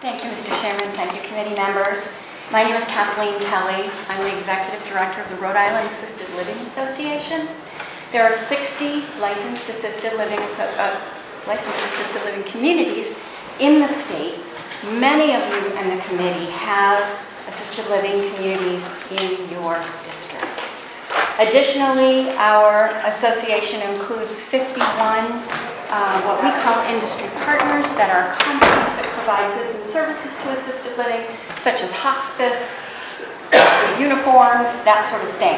Thank you, Mr. Chairman. Thank you, committee members. My name is Kathleen Kelly. I'm the Executive Director of the Rhode Island Assisted Living Association. There are 60 licensed assisted living communities in the state. Many of you in the committee have assisted living communities in your district. Additionally, our association includes 51 what we call industry partners that are companies that provide goods and services to assisted living, such as hospice, uniforms, that sort of thing.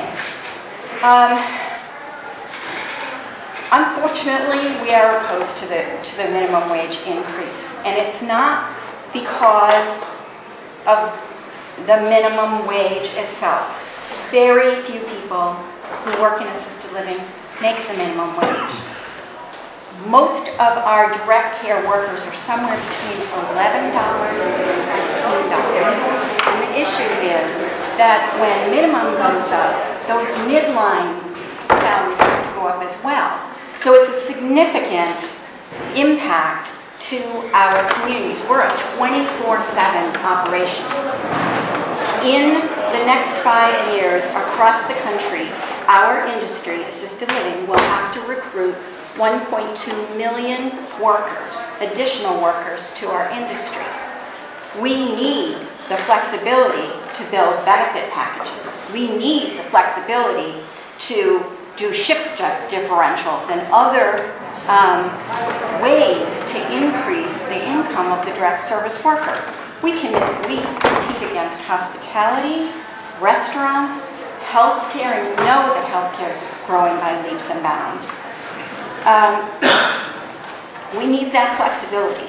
Unfortunately, we are opposed to the minimum wage increase, and it's not because of the minimum wage itself. Very few people who work in assisted living make the minimum wage. Most of our direct care workers are somewhere between $11 and $15. And the issue is that when minimum goes up, those midline salaries have to go up as well. So it's a significant impact to our communities. We're a 24/7 operation. In the next 5 years across the country, our industry, assisted living, will have to recruit 1.2 million workers, additional workers to our industry. We need the flexibility to build benefit packages. We need the flexibility to do shift differentials and other ways to increase the income of the direct service worker. We compete against hospitality, restaurants, healthcare, and you know that healthcare is growing by leaps and bounds. We need that flexibility.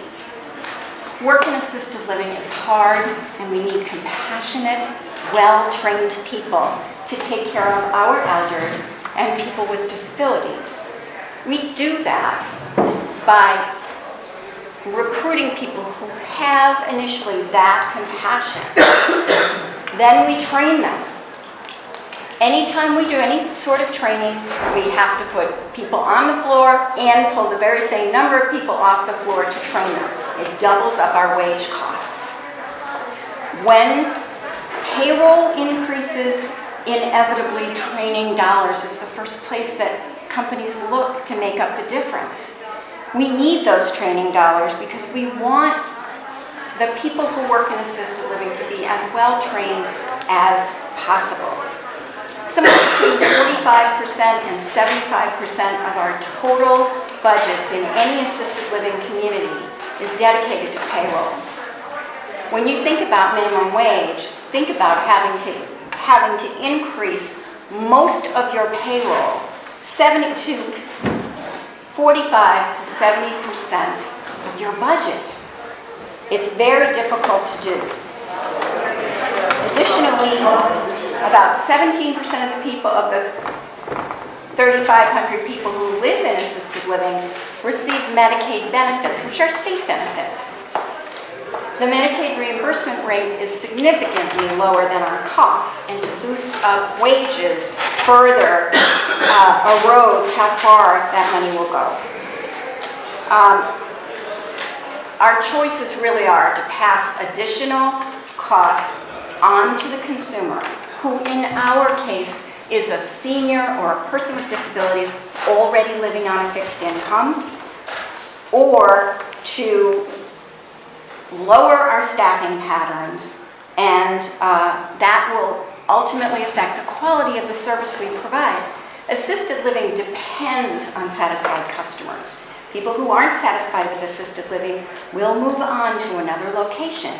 Work in assisted living is hard, and we need compassionate, well-trained people to take care of our elders and people with disabilities. We do that by recruiting people who have initially that compassion. Then we train them. Anytime we do any sort of training, we have to put people on the floor and pull the very same number of people off the floor to train them. It doubles up our wage costs. When payroll increases, inevitably training dollars is the first place that companies look to make up the difference. We need those training dollars because we want the people who work in assisted living to be as well trained as possible. Somewhere between 45% and 75% of our total budgets in any assisted living community is dedicated to payroll. When you think about minimum wage, think about having to increase most of your payroll, 45 to 70% of your budget. It's very difficult to do. Additionally, about 17% of the people, of the 3,500 people who live in assisted living, receive Medicaid benefits, which are state benefits. The Medicaid reimbursement rate is significantly lower than our costs, and to boost up wages further erodes how far that money will go. Our choices really are to pass additional costs on to the consumer, who in our case is a senior or a person with disabilities already living on a fixed income, or to lower our staffing patterns, and that will ultimately affect the quality of the service we provide. Assisted living depends on satisfied customers. People who aren't satisfied with assisted living will move on to another location.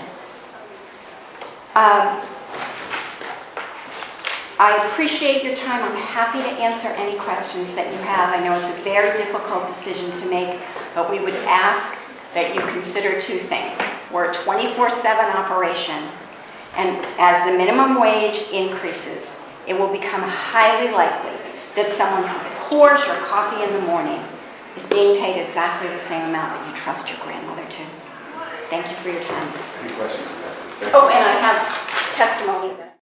I appreciate your time. I'm happy to answer any questions that you have. I know it's a very difficult decision to make, but we would ask that you consider two things. We're a 24/7 operation, and as the minimum wage increases, it will become highly likely that someone who pours your coffee in the morning is being paid exactly the same amount that you trust your grandmother to. Thank you for your time. Any questions? Oh, and I have testimony.